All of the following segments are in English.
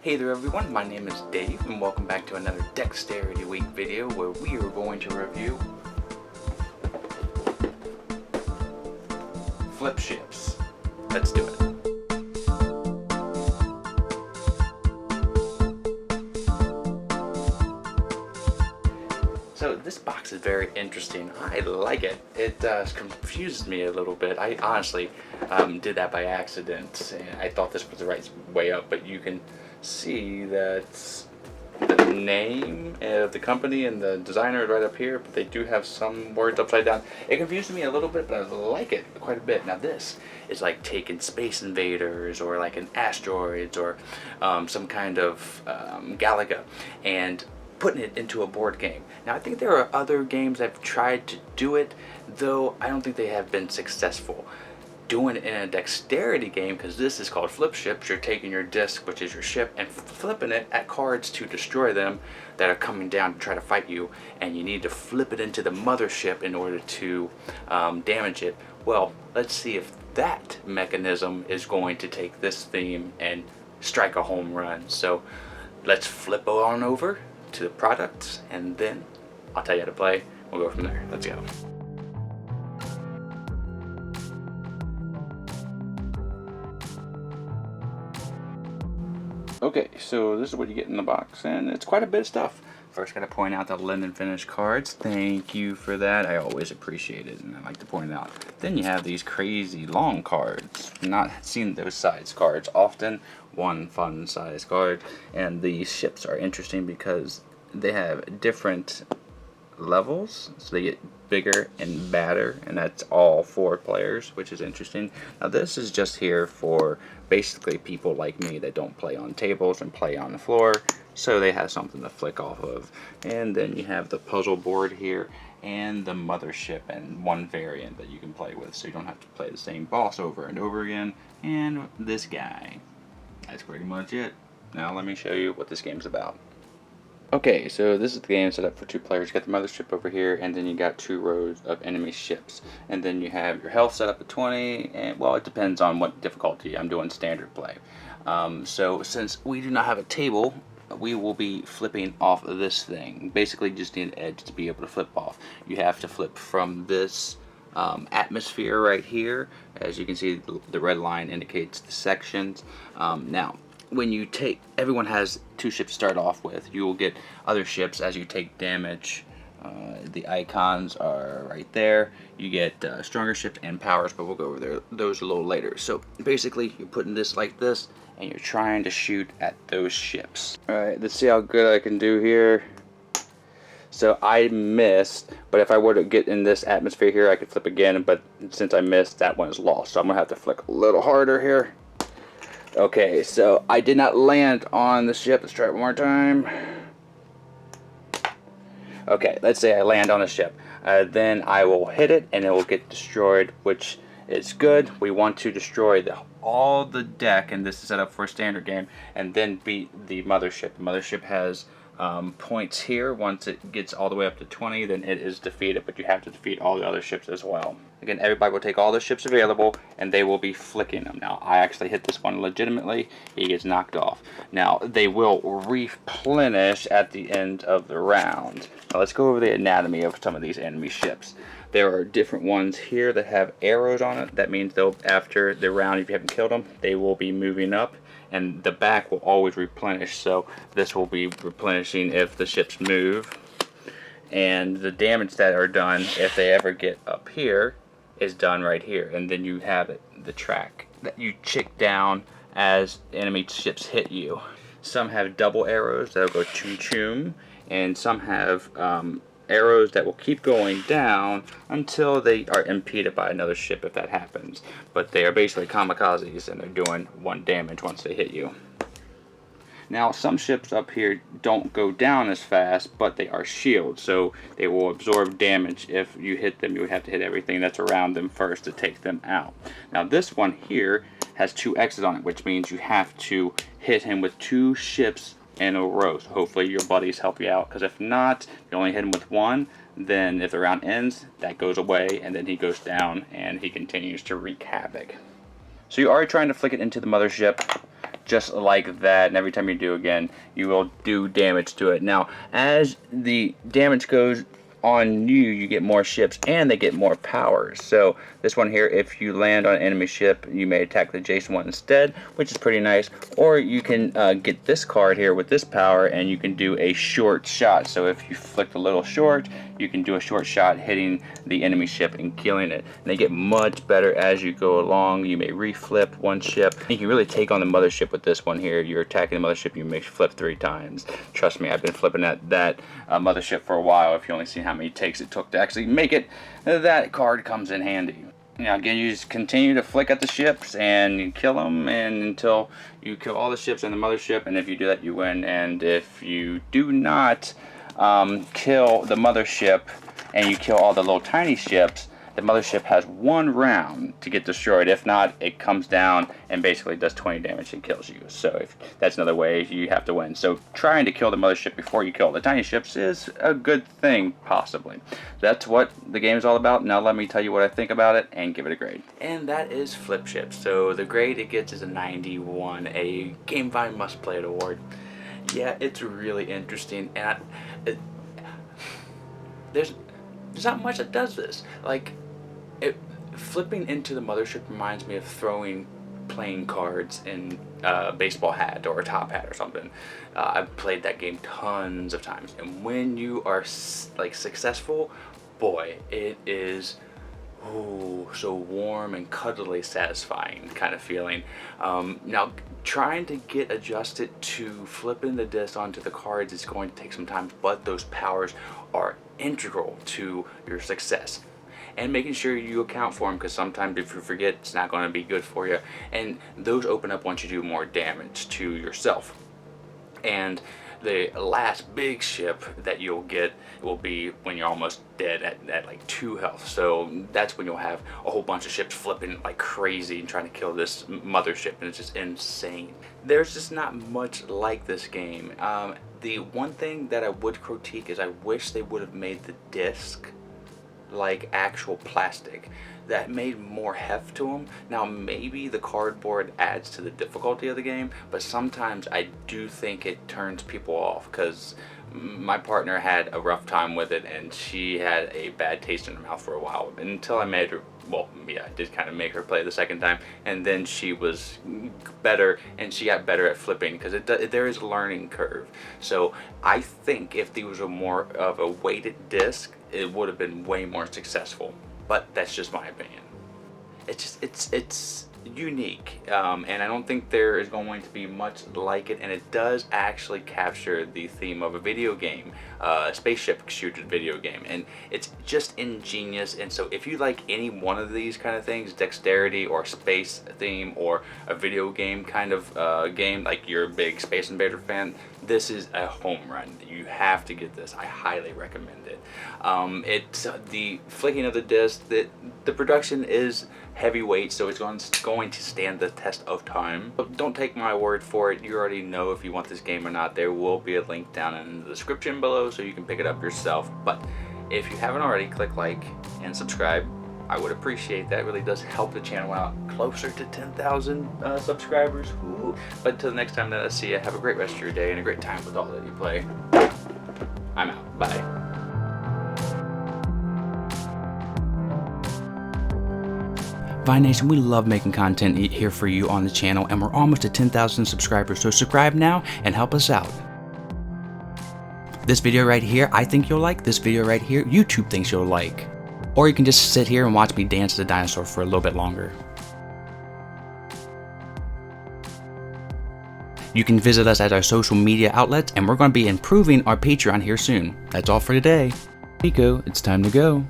Hey there everyone, my name is Dave and welcome back to another Dexterity Week video where we are going to review flip ships. Let's do it. So this box is very interesting. I like it. It confused me a little bit. I honestly did that by accident. And I thought this was the right way up, but you can see that the name of the company and the designer is right up here, but they do have some words upside down. It confused me a little bit, but I like it quite a bit. Now this is like taking Space Invaders or like an Asteroids or some kind of Galaga and putting it into a board game. Now I think there are other games that have tried to do it, though I don't think they have been successful. Doing it in a dexterity game, because this is called flip ships, you're taking your disc, which is your ship, and flipping it at cards to destroy them that are coming down to try to fight you, and you need to flip it into the mothership in order to damage it. Well, let's see if that mechanism is going to take this theme and strike a home run. So let's flip on over to the products, and then I'll tell you how to play. We'll go from there. Let's go. Okay, so this is what you get in the box, and it's quite a bit of stuff. First, gotta point out the linen finish cards. Thank you for that. I always appreciate it, and I like to point it out. Then you have these crazy long cards. Not seen those size cards often. One fun size card, and these ships are interesting because they have different levels, so they get bigger and badder, and that's all 4 players, which is interesting. Now this is just here for basically people like me that don't play on tables and play on the floor, so they have something to flick off of. And then you have the puzzle board here and the mothership, and one variant that you can play with, so you don't have to play the same boss over and over again. And this guy. That's pretty much it. Now let me show you what this game's about. Okay, so this is the game set up for 2 players. You got the mothership over here, and then you got 2 rows of enemy ships. And then you have your health set up at 20, and well, it depends on what difficulty. I'm doing standard play. So since we do not have a table, we will be flipping off of this thing. Basically, just need an edge to be able to flip off. You have to flip from this atmosphere right here. As you can see, the red line indicates the sections. Now, when you take, everyone has 2 ships to start off with. You will get other ships as you take damage. The icons are right there. You get stronger ships and powers, but we'll go over those a little later. So basically, you're putting this like this, and you're trying to shoot at those ships. Alright, let's see how good I can do here. So I missed, but if I were to get in this atmosphere here, I could flip again, but since I missed, that one is lost. So I'm going to have to flick a little harder here. Okay, so I did not land on the ship. Let's try it one more time. Okay, let's say I land on a ship. Then I will hit it and it will get destroyed, which is good. We want to destroy all the deck, and this is set up for a standard game, and then beat the mothership. The mothership has points here. Once it gets all the way up to 20, then it is defeated, but you have to defeat all the other ships as well. Again, everybody will take all the ships available, and they will be flicking them. Now, I actually hit this one legitimately. He gets knocked off. Now, they will replenish at the end of the round. Now, let's go over the anatomy of some of these enemy ships. There are different ones here that have arrows on it. That means they'll, after the round, if you haven't killed them, they will be moving up, and the back will always replenish. So this will be replenishing if the ships move, and the damage that are done if they ever get up here is done right here. And then you have the track that you chick down as enemy ships hit you. Some have double arrows that'll go choom choom, and some have arrows that will keep going down until they are impeded by another ship if that happens. But they are basically kamikazes, and they're doing 1 damage once they hit you. Now, some ships up here don't go down as fast, but they are shields, so they will absorb damage. If you hit them, you would have to hit everything that's around them first to take them out. Now, this one here has 2 X's on it, which means you have to hit him with 2 ships in a row. So hopefully your buddies help you out, because if not, if you only hit him with 1, then if the round ends, that goes away, and then he goes down, and he continues to wreak havoc. So you're already trying to flick it into the mothership. just like that, and every time you do again, you will do damage to it. Now, as the damage goes on you get more ships and they get more powers. So this one here, if you land on an enemy ship, you may attack the adjacent one instead, which is pretty nice. Or you can get this card here with this power, and you can do a short shot. So if you flick a little short, you can do a short shot hitting the enemy ship and killing it. And they get much better as you go along. You may reflip one ship. You can really take on the mothership with this one here. You're attacking the mothership, you may flip 3 times. Trust me, I've been flipping that mothership for a while. If you only see how many takes it took to actually make it, that card comes in handy. Now again, you just continue to flick at the ships and you kill them, and until you kill all the ships and the mothership, and if you do that, you win. And if you do not kill the mothership and you kill all the little tiny ships, the mothership has 1 round to get destroyed. If not, it comes down and basically does 20 damage and kills you. So if that's another way you have to win. So trying to kill the mothership before you kill the tiny ships is a good thing, possibly. That's what the game is all about. Now let me tell you what I think about it and give it a grade. And that is Flip Ships. So the grade it gets is a 91, a GameFi Must Play It award. Yeah, it's really interesting, and there's not much that does this. Like, flipping into the mothership reminds me of throwing playing cards in a baseball hat or a top hat or something. I've played that game tons of times, and when you are like successful, boy, it is so warm and cuddly satisfying kind of feeling. Now trying to get adjusted to flipping the disc onto the cards is going to take some time, but those powers are integral to your success. And making sure you account for them, because sometimes if you forget, it's not going to be good for you. And those open up once you do more damage to yourself. And the last big ship that you'll get will be when you're almost dead at like 2 health. So that's when you'll have a whole bunch of ships flipping like crazy and trying to kill this mothership, and it's just insane. There's just not much like this game. The one thing that I would critique is I wish they would have made the disc like actual plastic. That made more heft to them. Now maybe the cardboard adds to the difficulty of the game, but sometimes I do think it turns people off, because my partner had a rough time with it and she had a bad taste in her mouth for a while, until I made her, well, yeah, I did kind of make her play the second time, and then she was better, and she got better at flipping, because there is a learning curve. So I think if these were more of a weighted disc, it would have been way more successful. But that's just my opinion. It's unique, and I don't think there is going to be much like it, and it does actually capture the theme of a video game, a spaceship shooter video game, and it's just ingenious. And so if you like any one of these kind of things, dexterity or space theme or a video game kind of game, like you're a big Space Invader fan, this is a home run. You have to get this. I highly recommend it. It's the flicking of the disc, the production is heavyweight, so it's going to stand the test of time. But don't take my word for it. You already know if you want this game or not. There will be a link down in the description below so you can pick it up yourself. But if you haven't already, click like and subscribe. I would appreciate that. It really does help the channel out closer to 10,000 subscribers. Ooh. But until the next time that I see you, have a great rest of your day and a great time with all that you play. I'm out. Bye. Vine Nation, we love making content here for you on the channel, and we're almost at 10,000 subscribers, so subscribe now and help us out. This video right here, I think you'll like. This video right here, YouTube thinks you'll like. Or you can just sit here and watch me dance the dinosaur for a little bit longer. You can visit us at our social media outlets, and we're going to be improving our Patreon here soon. That's all for today. Miko, it's time to go.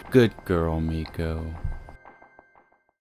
Good girl, Miko.